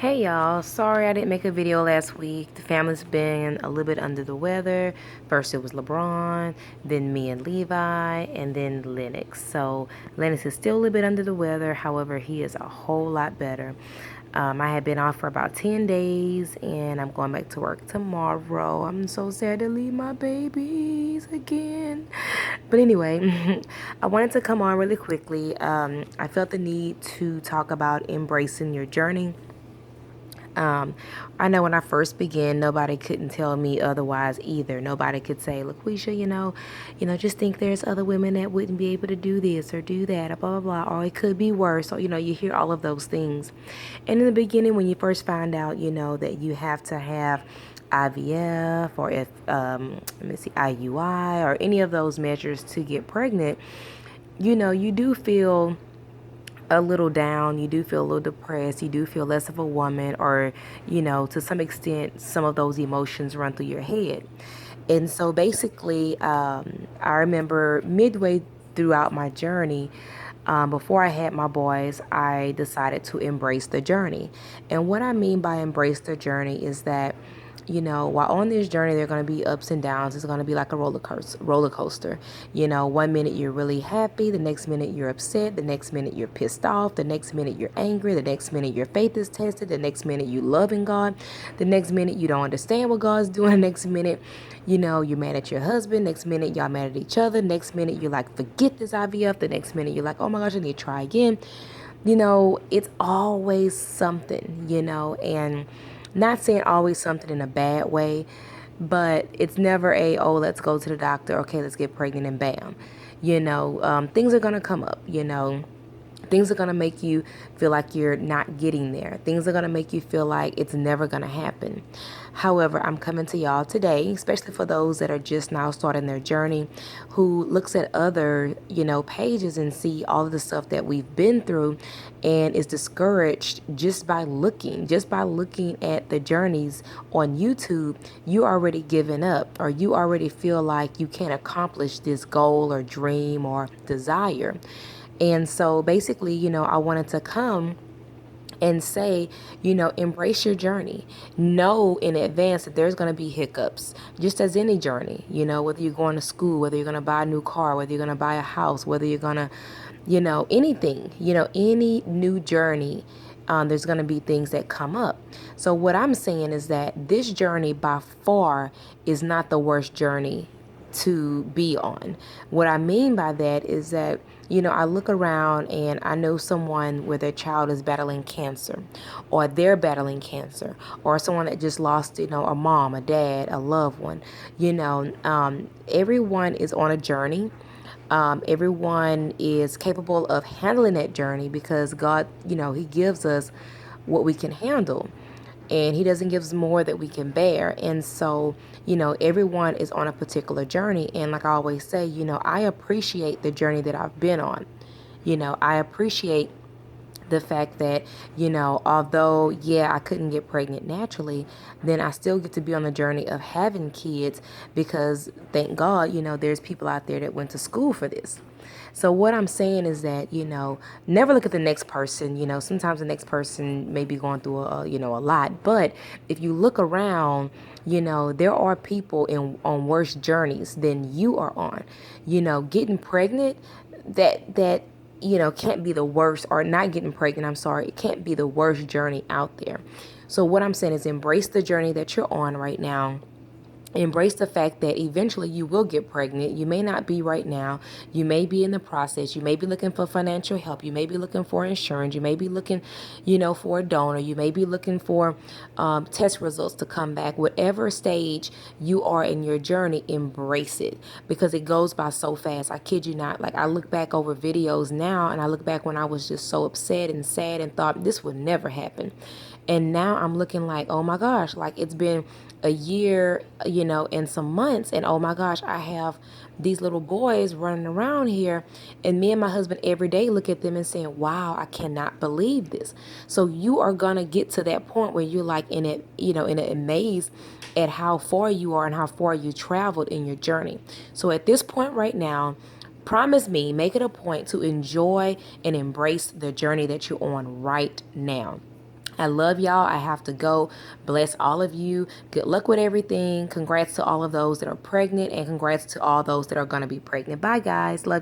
Hey y'all, sorry I didn't make a video last week. The family's been a little bit under the weather. First it was LeBron, then me and Levi, and then Lennox. So Lennox is still a little bit under the weather. However, he is a whole lot better. I had been off for about 10 days and I'm going back to work tomorrow. I'm so sad to leave my babies again. But anyway, I wanted to come on really quickly. I felt the need to talk about embracing your journey. um, I know when I first began, nobody couldn't tell me otherwise either. Nobody could say, "LaQuisha, just think there's other women that wouldn't be able to do this or do that, or blah blah blah, or it could be worse." So you hear all of those things. And in the beginning, when you first find out, that you have to have IVF or if let me see, IUI or any of those measures to get pregnant, you do feel a little down, you do feel a little depressed, you do feel less of a woman, or to some extent some of those emotions run through your head. And so basically, I remember midway throughout my journey, before I had my boys, I decided to embrace the journey. And what I mean by embrace the journey is that, while on this journey, there are going to be ups and downs. It's going to be like a roller coaster. One minute you're really happy, the next minute you're upset, the next minute you're pissed off, the next minute you're angry, the next minute your faith is tested, the next minute you loving God, the next minute you don't understand what God's doing, the next minute, you're mad at your husband, next minute y'all mad at each other, next minute you're like, forget this IVF, the next minute you're like, oh my gosh, I need to try again. It's always something, and not saying always something in a bad way, but it's never oh, let's go to the doctor. Okay, let's get pregnant and bam. Things are going to come up, Things are going to make you feel like you're not getting there. Things are going to make you feel like it's never going to happen. However, I'm coming to y'all today, especially for those that are just now starting their journey, who looks at other, pages and see all of the stuff that we've been through and is discouraged just by looking at the journeys on YouTube. You already given up, or you already feel like you can't accomplish this goal or dream or desire. And so basically, I wanted to come and say, embrace your journey. Know in advance that there's going to be hiccups, just as any journey, whether you're going to school, whether you're going to buy a new car, whether you're going to buy a house, whether you're going to, anything, any new journey. There's going to be things that come up. So what I'm saying is that this journey by far is not the worst journey to be on. What I mean by that is that, I look around and I know someone where their child is battling cancer, or they're battling cancer, or someone that just lost, a mom, a dad, a loved one. Everyone is on a journey. Everyone is capable of handling that journey because God, He gives us what we can handle, and He doesn't give us more that we can bear. And so, everyone is on a particular journey. And like I always say, I appreciate the journey that I've been on. I appreciate the fact that, although, yeah, I couldn't get pregnant naturally, then I still get to be on the journey of having kids because thank God, there's people out there that went to school for this. So what I'm saying is that, never look at the next person. Sometimes the next person may be going through a lot, but if you look around, there are people on worse journeys than you are on. Getting pregnant, that can't be the worst, or not getting pregnant, I'm sorry, it can't be the worst journey out there. So what I'm saying is embrace the journey that you're on right now. Embrace the fact that eventually you will get pregnant. You may not be right now. You may be in the process. You may be looking for financial help. You may be looking for insurance. You may be looking, for a donor. You may be looking for test results to come back. Whatever stage you are in your journey, embrace it because it goes by so fast. I kid you not. Like, I look back over videos now and I look back when I was just so upset and sad and thought this would never happen. And now I'm looking like, oh my gosh, like it's been a year, and some months. And oh my gosh, I have these little boys running around here. And me and my husband every day look at them and saying, wow, I cannot believe this. So you are going to get to that point where you're like in it, in a amaze at how far you are and how far you traveled in your journey. So at this point right now, promise me, make it a point to enjoy and embrace the journey that you're on right now. I love y'all. I have to go. Bless all of you. Good luck with everything. Congrats to all of those that are pregnant, and congrats to all those that are going to be pregnant. Bye, guys. Love you.